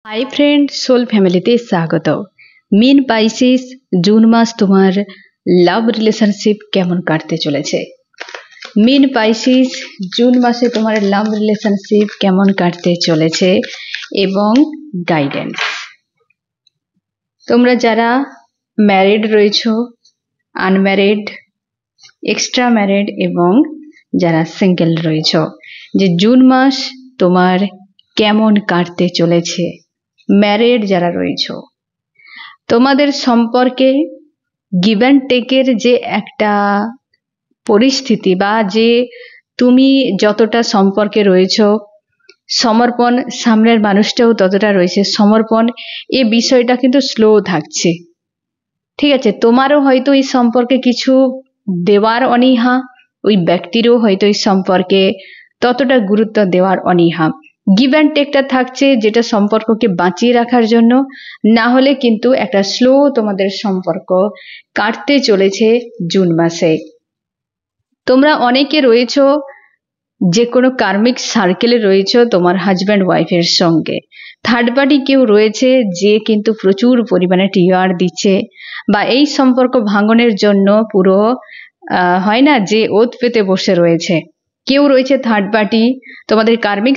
Hi friend, soul ফ্যামিলিতে স্বাগত। মিন Pisces, June মাস তোমার লাভ রিলেশনশিপ কেমন কাটতে চলেছে? মিন পাইসিস, জুন মাসে তোমার লাভ রিলেশনশিপ কেমন কাটতে চলেছে এবং গাইডেন্স। তোমরা যারা ম্যারিড রয়েছো, আনম্যারিড, এক্সট্রা ম্যারিড এবং যারা সিঙ্গেল রয়েছো, যে জুন মাস তোমার কেমন কাটতে চলেছে। ম্যারিড যারা রয়েছো, তোমাদের সম্পর্কে গিভ অ্যান্ড টেকের যে একটা পরিস্থিতি বা যে তুমি যতটা সম্পর্কে রয়েছো, সমর্পণ, সামনের মানুষটাও ততটা রয়েছে সমর্পণ, এই বিষয়টা কিন্তু স্লো থাকছে। ঠিক আছে, তোমারও হয়তো এই সম্পর্কে কিছু দেওয়ার অনীহা, ওই ব্যক্তিরও হয়তো এই সম্পর্কে ততটা গুরুত্ব দেওয়ার অনীহা। গিভ অ্যান্ড টেকটা থাকছে, যেটা সম্পর্ককে বাঁচিয়ে রাখার জন্য, না হলে কিন্তু একটা স্লো তোমাদের সম্পর্ক কাটতে চলেছে জুন মাসে। তোমরা অনেকে রয়েছো যে কোনো কার্মিক সার্কেলে রয়েছো তোমার হাজব্যান্ড ওয়াইফের সঙ্গে। থার্ড পার্টি কেউ রয়েছে যে কিন্তু প্রচুর পরিমাণে ট্রিগার দিচ্ছে বা এই সম্পর্ক ভাঙনের জন্য পুরো হয় না যে ওত পেতে বসে রয়েছে। কেউ রয়েছে থার্ড পার্টি, তোমাদের কার্মিক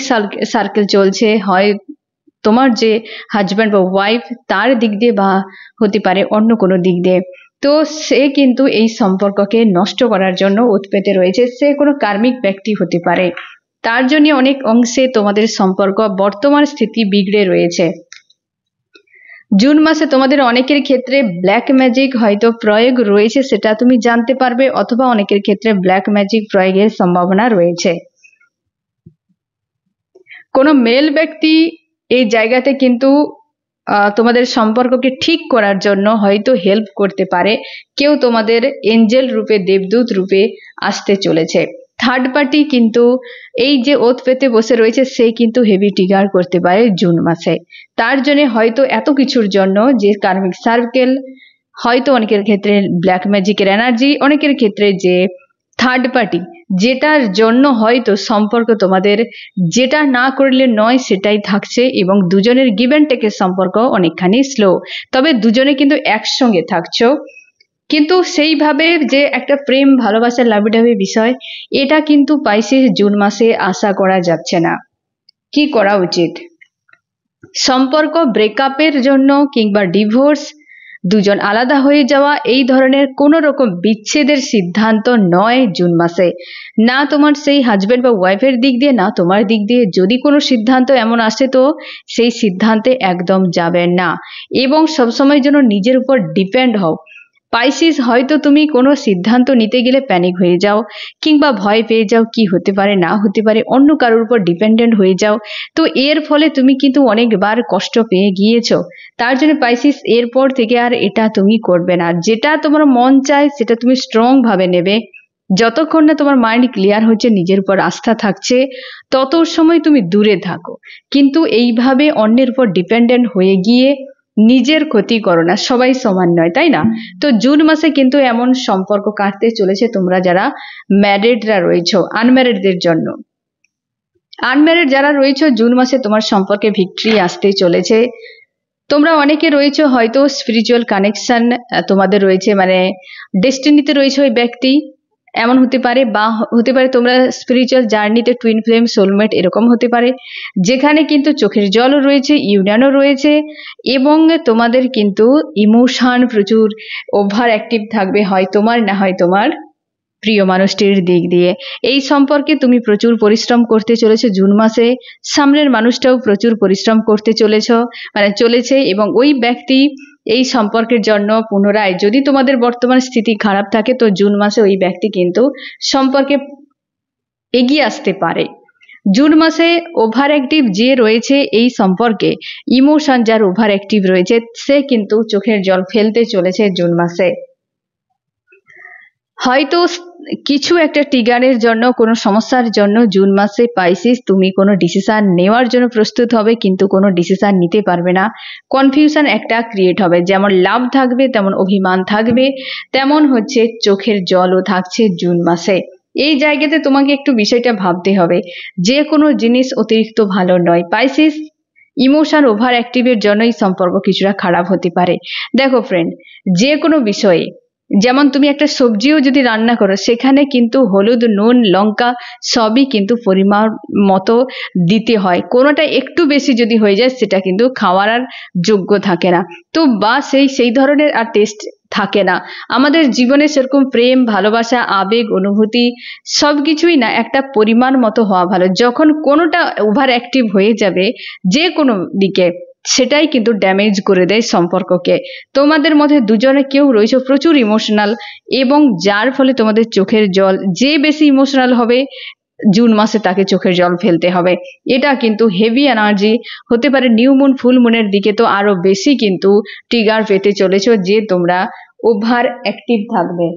সার্কেল চলছে, হয় তোমার যে হাজব্যান্ড বা ওয়াইফ তার দিক দিয়ে বা হতে পারে অন্য কোনো দিক দিয়ে। তো সে কিন্তু এই সম্পর্ককে নষ্ট করার জন্য উৎপেতে রয়েছে। সে কোনো কার্মিক ব্যক্তি হতে পারে, তার জন্য অনেক অংশে তোমাদের সম্পর্ক বর্তমান স্থিতি বিগড়ে রয়েছে। জুন মাসে তোমাদের অনেকের ক্ষেত্রে ব্ল্যাক ম্যাজিক হয়তো প্রয়োগ রয়েছে, সেটা তুমি জানতে পারবে, অথবা অনেকের ক্ষেত্রে ব্ল্যাক ম্যাজিক প্রয়োগের সম্ভাবনা রয়েছে। কোনো মেল ব্যক্তি এই জায়গাতে কিন্তু তোমাদের সম্পর্ককে ঠিক করার জন্য হয়তো হেল্প করতে পারে। কেউ তোমাদের এঞ্জেল রূপে, দেবদূত রূপে আসতে চলেছে। থার্ড পার্টি কিন্তু এই যে ওত পেতে বসে রয়েছে, সে কিন্তু হেভি ট্রিগার করতে পারে জুন মাসে। তার জন্য হয়তো এত কিছুর জন্য যে কার্মিক সার্কেল, হয়তো অনেকের ক্ষেত্রে ব্ল্যাক ম্যাজিকের এনার্জি, অনেকের ক্ষেত্রে যে থার্ড পার্টি, যেটার জন্য হয়তো সম্পর্ক তোমাদের যেটা না করলে নয় সেটাই থাকছে, এবং দুজনের গিভ অ্যান্ড টেকের সম্পর্ক অনেকখানি স্লো। তবে দুজনে কিন্তু একসঙ্গে থাকছো, কিন্তু সেইভাবে যে একটা প্রেম ভালোবাসার লাভিডাভি বিষয়, এটা কিন্তু পাইসিস জুন মাসে আশা করা যাচ্ছে না। কি করা উচিত? সম্পর্ক ব্রেকআপের জন্য কিংবা ডিভোর্স, দুজন আলাদা হয়ে যাওয়া, এই ধরনের কোনো রকম বিচ্ছেদের সিদ্ধান্ত নয় জুন মাসে, না তোমার সেই হাজব্যান্ড বা ওয়াইফের দিক দিয়ে, না তোমার দিক দিয়ে। যদি কোনো সিদ্ধান্ত এমন আসে তো সেই সিদ্ধান্তে একদম যাবেন না, এবং সবসময় যেন নিজের উপর ডিপেন্ড হও। পাইসিস, হয়তো তুমি কোনো সিদ্ধান্ত নিতে গেলে প্যানিক হয়ে যাও কিংবা ভয় পেয়ে যাও, কি হতে পারে না হতে পারে, অন্য কারোর উপর ডিপেন্ডেন্ট হয়ে যাও। তো এর ফলে তুমি কিন্তু অনেকবার কষ্ট পেয়ে গিয়েছো। তার জন্য পাইসিস, এরপর থেকে আর এটা তুমি করবে না। যেটা তোমার মন চায় সেটা তুমি স্ট্রং ভাবে নেবে। যতক্ষণ না তোমার মাইন্ড ক্লিয়ার হচ্ছে, নিজের উপর আস্থা থাকছে, তত সময় তুমি দূরে থাকো। কিন্তু এইভাবে অন্যের উপর ডিপেন্ডেন্ট হয়ে গিয়ে নিজের ক্ষতি করো না। সবাই সমান নয়, তাই না? তো জুন মাসে কিন্তু এমন সম্পর্ক কাটতে চলেছে তোমরা যারা ম্যারিডরা রয়েছো। আনম্যারিডদের জন্য, আনম্যারিড যারা রয়েছো, জুন মাসে তোমার সম্পর্কে ভিক্টরি আসতে চলেছে। তোমরা অনেকে রয়েছো হয়তো স্পিরিচুয়াল কানেকশন তোমাদের রয়েছে, মানে ডেস্টিনিতে রয়েছে ওই ব্যক্তি, এমন হতে পারে। বা হতে পারে তোমরা স্পিরিচুয়াল জার্নিতে টুইন ফ্লেম, সোলমেট এরকম হতে পারে, যেখানে কিন্তু চোখের জলও রয়েছে, ইউনিয়নও রয়েছে, এবং তোমাদের কিন্তু ইমোশন প্রচুর ওভার অ্যাক্টিভ থাকবে, হয় তোমার না হয় তোমার প্রিয় মানুষটির দিক দিয়ে। এই সম্পর্কে তুমি প্রচুর পরিশ্রম করতে চলেছো জুন মাসে, সামনের মানুষটাও প্রচুর পরিশ্রম করতে চলেছে, এবং ওই ব্যক্তি এই সম্পর্কের জন্য পুনরায়, যদি তোমাদের বর্তমান স্থিতি খারাপ থাকে, তো জুন মাসে ওই ব্যক্তি কিন্তু সম্পর্কে এগিয়ে আসতে পারে। জুন মাসে ওভার অ্যাক্টিভ যে রয়েছে এই সম্পর্কে, ইমোশন যার ওভার অ্যাক্টিভ রয়েছে, সে কিন্তু চোখের জল ফেলতে চলেছে জুন মাসে। হয়তো কিছু একটা ট্রিগারের জন্য, কোনো সমস্যার জন্য জুন মাসে পাইসিস তুমি কোনো ডিসিশন নেওয়ার জন্য প্রস্তুত হবে, কিন্তু কোনো ডিসিশন নিতে পারবে না। কনফিউশন একটা ক্রিয়েট হবে, যেমন লাভ থাকবে তেমন অভিমান থাকবে, তেমন হচ্ছে চোখের জলও থাকছে জুন মাসে। এই জায়গাতে তোমাকে একটু বিষয়টা ভাবতে হবে, যে কোনো জিনিস অতিরিক্ত ভালো নয় পাইসিস। ইমোশন ওভার অ্যাক্টিভের জন্যই সম্পর্ক কিছুটা খারাপ হতে পারে। দেখো ফ্রেন্ড, যে কোনো বিষয়ে, যেমন তুমি একটা সবজিও যদি রান্না করো, সেখানে কিন্তু হলুদ, নুন, লঙ্কা সবই কিন্তু পরিমাণ মতো দিতে হয়। কোনোটা একটু বেশি যদি হয়ে যায়, সেটা কিন্তু খাওয়ার আর যোগ্য থাকে না। তো বা সেই ধরনের আর টেস্ট থাকে না। আমাদের জীবনে সেরকম প্রেম, ভালোবাসা, আবেগ, অনুভূতি সবকিছুই না একটা পরিমাণ মতো হওয়া ভালো। যখন কোনোটা ওভার অ্যাক্টিভ হয়ে যাবে যে কোনো দিকে, সেটাই কিন্তু ড্যামেজ করে দেয় সম্পর্ককে। তোমাদের মধ্যে দুজনে কেউ রয়েছে প্রচুর ইমোশনাল, এবং যার ফলে তোমাদের চোখের জল, যে বেশি ইমোশনাল হবে জুন মাসে তাকে চোখের জল ফেলতে হবে। এটা কিন্তু হেভি এনার্জি হতে পারে। নিউ মুন, ফুল মুনের দিকে তো আরো বেশি কিন্তু ট্রিগার পেতে চলেছো যে তোমরা ওভার অ্যাক্টিভ থাকবে।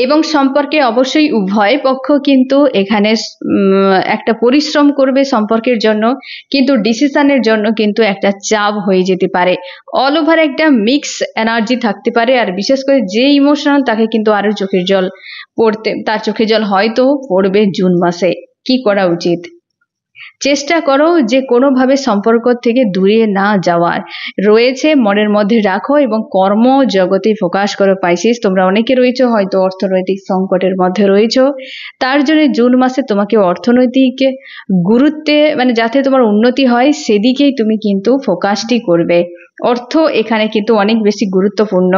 এবং সম্পর্কে অবশ্যই উভয় পক্ষ কিন্তু এখানে একটা পরিশ্রম করবে সম্পর্কের জন্য, কিন্তু ডিসিশনের জন্য কিন্তু একটা চাপ হয়ে যেতে পারে। অল ওভার একটা মিক্স এনার্জি থাকতে পারে। আর বিশেষ করে যে ইমোশনাল, তাকে কিন্তু আরো চোখের জল তার চোখের জল হয়তো পড়বে জুন মাসে। কি করা উচিত? চেষ্টা করো যে কোনোভাবে সম্পর্ক থেকে দূরে না যাওয়ার রয়েছে, মনের মধ্যে রাখো এবং কর্ম জগতে ফোকাস করো। পাইসিস, তোমরা অনেকে রয়েছো হয়তো অর্থনৈতিক সংকটের মধ্যে রয়েছো, তার জন্য জুন মাসে তোমাকে অর্থনৈতিক গুরুত্বে যাতে তোমার উন্নতি হয় সেদিকেই তুমি কিন্তু ফোকাসটি করবে। অর্থ এখানে কিন্তু অনেক বেশি গুরুত্বপূর্ণ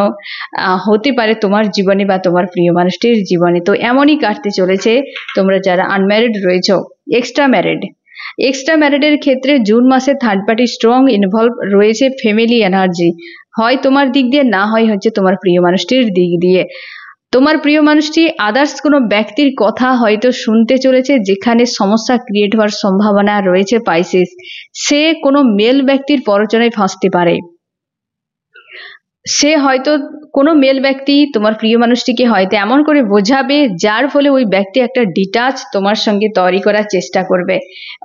হতে পারে তোমার জীবনে বা তোমার প্রিয় মানুষটির জীবনে। তো এমনই কাটতে চলেছে তোমরা যারা আনম্যারিড রয়েছো। এক্সট্রা ম্যারিডের ক্ষেত্রে জুন মাসে থার্ড পার্টি স্ট্রং ইনভলভ রয়েছে। ফ্যামিলি এনার্জি হয় তোমার দিক দিয়ে, না হয় হচ্ছে তোমার প্রিয় মানুষটির দিক দিয়ে। তোমার প্রিয় মানুষটি আদার্স কোনো ব্যক্তির কথা হয়তো শুনতে চলেছে, যেখানে সমস্যা ক্রিয়েট হওয়ার সম্ভাবনা রয়েছে পাইসিস। সে কোনো মেল ব্যক্তির প্ররোচনায় ফাঁসতে পারে। সে হয়তো কোনো মেল ব্যক্তি তোমার প্রিয় মানুষটিকে হয়তো এমন করে বোঝাবে, যার ফলে ওই ব্যক্তি একটা ডিটাচ তোমার সঙ্গে তৈরি করার চেষ্টা করবে।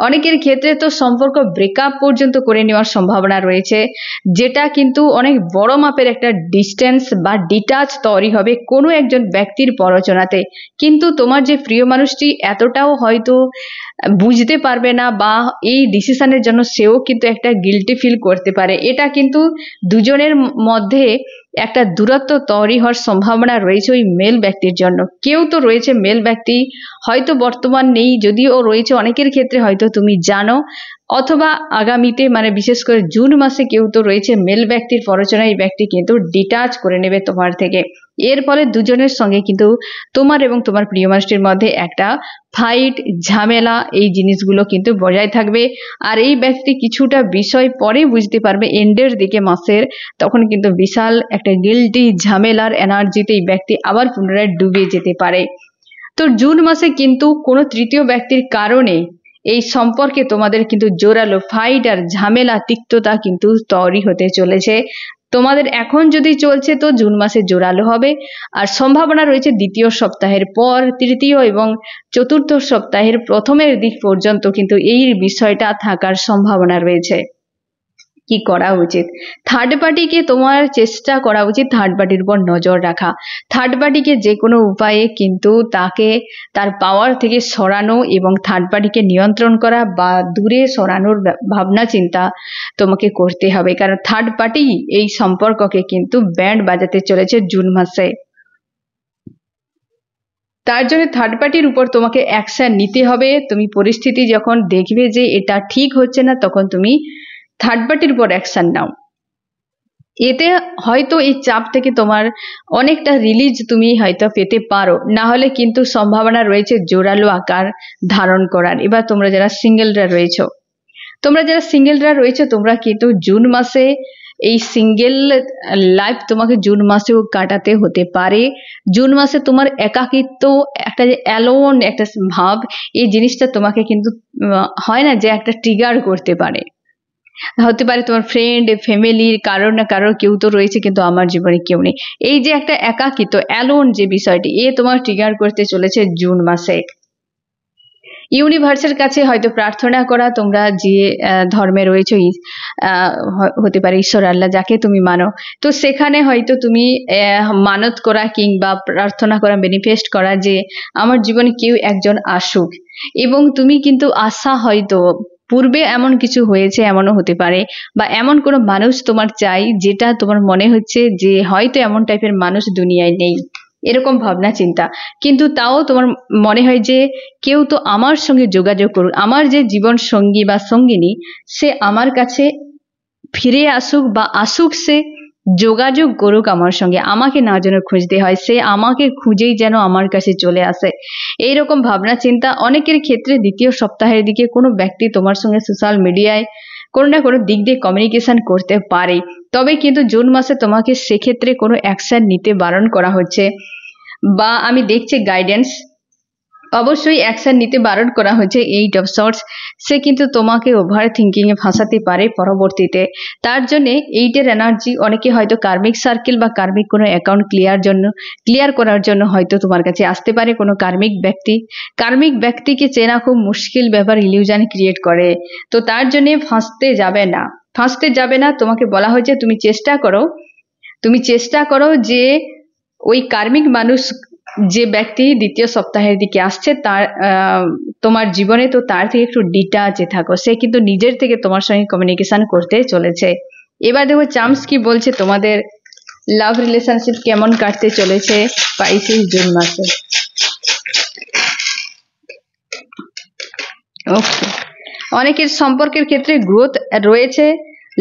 অনেকের ক্ষেত্রে তো সম্পর্ক ব্রেকআপ পর্যন্ত করে নেওয়ার সম্ভাবনা রয়েছে, যেটা কিন্তু অনেক বড় মাপের একটা ডিস্টেন্স বা ডিটাচ তৈরি হবে কোনো একজন ব্যক্তির প্ররোচনাতে। কিন্তু তোমার যে প্রিয় মানুষটি এতটাও হয়তো বুঝতে পারবে না, বা এই ডিসিশনের জন্য সেও কিন্তু একটা গিল্টি ফিল করতে পারে। এটা কিন্তু দুজনের মধ্যে একটা দূরত্ব তৈরি হওয়ার সম্ভাবনা রয়েছে ওই মেল ব্যক্তির জন্য। কেউ তো রয়েছে মেল ব্যক্তি, হয়তো বর্তমান নেই, যদিও রয়েছে অনেকের ক্ষেত্রে হয়তো তুমি জানো, অথবা আগামীতে বিশেষ করে জুন মাসে কেউ তো রয়েছে মেল ব্যক্তির প্ররোচনায় এই ব্যক্তি কিন্তু ডিটাচ করে নেবে তোমার থেকে। এর ফলে দুজনের সঙ্গে কিন্তু তোমার এবং তোমার প্রিয় মানুষটির মধ্যে একটা ফাইট, ঝামেলা, এই জিনিসগুলো কিন্তু বজায় থাকবে। আর এই ব্যক্তি কিছুটা বিষয় পরে বুঝতে পারবে এন্ডের দিকে মাসের, তখন কিন্তু বিশাল একটা গিল্টি ঝামেলার এনার্জিতে এই ব্যক্তি আবার পুনরায় ডুবে যেতে পারে। তো জুন মাসে কিন্তু কোনো তৃতীয় ব্যক্তির কারণে এই সম্পর্কে তোমাদের কিন্তু জোরালো ফাইট আর ঝামেলা, তিক্ততা কিন্তু তৈরি হতে চলেছে। তোমাদের এখন যদি চলছে তো জুন মাসে জোরালো হবে, আর সম্ভাবনা রয়েছে দ্বিতীয় সপ্তাহের পর তৃতীয় এবং চতুর্থ সপ্তাহের প্রথমের দিক পর্যন্ত কিন্তু এই বিষয়টা থাকার সম্ভাবনা রয়েছে। কি করা উচিত? থার্ড পার্টিকে তোমার চেষ্টা করা উচিত থার্ড পার্টির উপর নজর রাখা। থার্ড পার্টিকে যে কোনো উপায়ে কিন্তু তাকে তার পাওয়ার থেকে সরানো এবং থার্ড পার্টিকে নিয়ন্ত্রণ করা বা দূরে সরানোর ভাবনা চিন্তা তোমাকে করতে হবে, কারণ থার্ড পার্টি এই সম্পর্ককে কিন্তু ব্যান্ড বাজাতে চলেছে জুন মাসে। তার জন্য থার্ড পার্টির উপর তোমাকে অ্যাকশন নিতে হবে। তুমি পরিস্থিতি যখন দেখবে যে এটা ঠিক হচ্ছে না, তখন তুমি থার্ড পার্টির উপর অ্যাকশন নাও। এতে হয়তো এই চাপ থেকে তোমার অনেকটা রিলিজ তুমি হয়তো পেতে পারো, না হলে কিন্তু সম্ভাবনা রয়েছে জোরালো আকার ধারণ করার। এবার তোমরা যারা সিঙ্গেলরা রয়েছে তোমরা কিন্তু জুন মাসে এই সিঙ্গেল লাইফ তোমাকে জুন মাসেও কাটাতে হতে পারে। জুন মাসে তোমার একাকিত্ব, একটা যে অ্যালোন একটা ভাব, এই জিনিসটা তোমাকে কিন্তু হয় না যে একটা ট্রিগার করতে পারে। হতে পারে তোমার ফ্রেন্ড, ফ্যামিলির কারোর না কারোর কেউ তো রয়েছে, কিন্তু আমার জীবনে কেউ নেই। এই যে একটা একাকিত্ব, অ্যালোন যে বিষয়টি, এ তোমার ট্রিগার করতে চলেছে জুন মাসে। ইউনিভার্সের কাছে হয়তো প্রার্থনা করা, তোমরা যে ধর্মে রয়েছো, হতে পারে ঈশ্বর, আল্লাহ, যাকে তুমি মানো, তো সেখানে হয়তো তুমি মানত করা কিংবা প্রার্থনা করা, ম্যানিফেস্ট করা যে আমার জীবনে কেউ একজন আসুক। এবং তুমি কিন্তু আশা হয়তো পূর্বে এমন কিছু হয়েছে, এমনও হতে পারে, বা এমন কোনো মানুষ তোমার চাই যেটা তোমার মনে হচ্ছে যে হয়তো এমন টাইপের মানুষ দুনিয়ায় নেই, এরকম ভাবনা চিন্তা। কিন্তু তাও তোমার মনে হয় যে কেউ তো আমার সঙ্গে যোগাযোগ করুক, আমার যে জীবন সঙ্গী বা সঙ্গিনী সে আমার কাছে ফিরে আসুক বা আসুক, সে যোগাযোগ করুক আমার সঙ্গে, আমাকে না যেন খুঁজতে হয়, সে আমাকে খুঁজেই যেন আমার কাছে চলে আসে। এইরকম ভাবনা চিন্তা অনেকের ক্ষেত্রে দ্বিতীয় সপ্তাহের দিকে কোনো ব্যক্তি তোমার সঙ্গে সোশ্যাল মিডিয়ায় কোনো না কোনো দিক দিয়ে কমিউনিকেশন করতে পারে। তবে কিন্তু জুন মাসে তোমাকে সেক্ষেত্রে কোনো অ্যাকশন নিতে বারণ করা হচ্ছে, বা আমি দেখছি গাইডেন্স অবশ্যই অ্যাকশন নিতে বারণ করা হয়েছে। 8 অফ সর্টস, সে কিন্তু তোমাকে ওভার থিঙ্কিং এ ফাঁসাতে পারে পরবর্তীতে। তার জন্য 8 এর এনার্জি অনেকে হয়তো কার্মিক সার্কেল বা কার্মিক কোনো অ্যাকাউন্ট ক্লিয়ার করার জন্য হয়তো তোমার কাছে আসতে পারে কোনো কার্মিক ব্যক্তিকে চেনা খুব মুশকিল ব্যাপার, ইলিউশন ক্রিয়েট করে। তো তার জন্য ফাঁসতে যাবে না। তোমাকে বলা হয়েছে তুমি চেষ্টা করো যে ওই কার্মিক মানুষ, যে ব্যক্তি দ্বিতীয় সপ্তাহের দিকে আসছে তার তোমার জীবনে, তো তার থেকে একটু ডিটাচে থাকো। সে কিন্তু নিজের থেকে তোমার সঙ্গে কমিউনিকেশন করতে চলেছে। এবার দেখো চার্মস কি বলছে, তোমাদের লাভ রিলেশনশিপ কেমন কাটতে চলেছে স্পাইসিস জুন মাসে। ওকে, অনেকের সম্পর্কের ক্ষেত্রে গ্রোথ রয়েছে,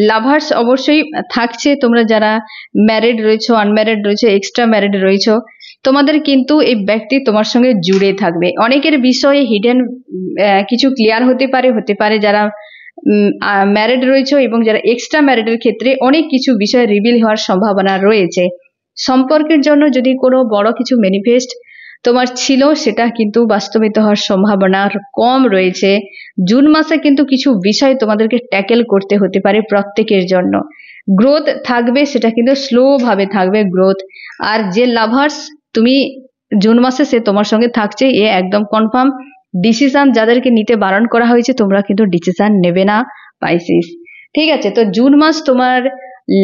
লাভার্স অবশ্যই থাকছে। তোমরা যারা ম্যারিড রয়েছো, আনম্যারিড রয়েছো, এক্সট্রা ম্যারিড রয়েছো, তোমাদের কিন্তু এই ব্যক্তি তোমার সঙ্গে জুড়ে থাকবে। অনেকের বিষয়ে হিডেন কিছু ক্লিয়ার হতে পারে যারা ম্যারিড রয়েছো, এবং যারা এক্সট্রা ম্যারিডের ক্ষেত্রে অনেক কিছু বিষয় রিভিল হওয়ার সম্ভাবনা রয়েছে। সম্পর্কের জন্য যদি কোনো বড় কিছু ম্যানিফেস্ট তোমার ছিল, সেটা কিন্তু বাস্তবিত হওয়ার সম্ভাবনা কম রয়েছে। জুন মাসে কিন্তু কিছু বিষয় তোমাদেরকে ট্যাকেল করতে হতে পারে প্রত্যেকের জন্য। গ্রোথ থাকবে, সেটা কিন্তু স্লো ভাবে থাকবে গ্রোথ। আর যে লাভার্স তুমি জুন মাসে, সে তোমার সঙ্গে থাকছে, এ একদম কনফার্ম। ডিসিশন যাদেরকে নিতে বারণ করা হয়েছে, তোমরা কিন্তু ডিসিশন নেবে না পাইসিস। ঠিক আছে, তো জুন মাস তোমার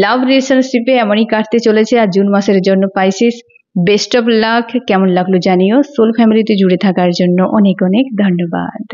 লাভ রিলেশনশিপে এমনই কাটতে চলেছে। আর জুন মাসের জন্য পাইসিস বেস্ট অফ লাক। কেমন লাগলো জানিও। সোল ফ্যামিলিতে জুড়ে থাকার জন্য অনেক অনেক ধন্যবাদ।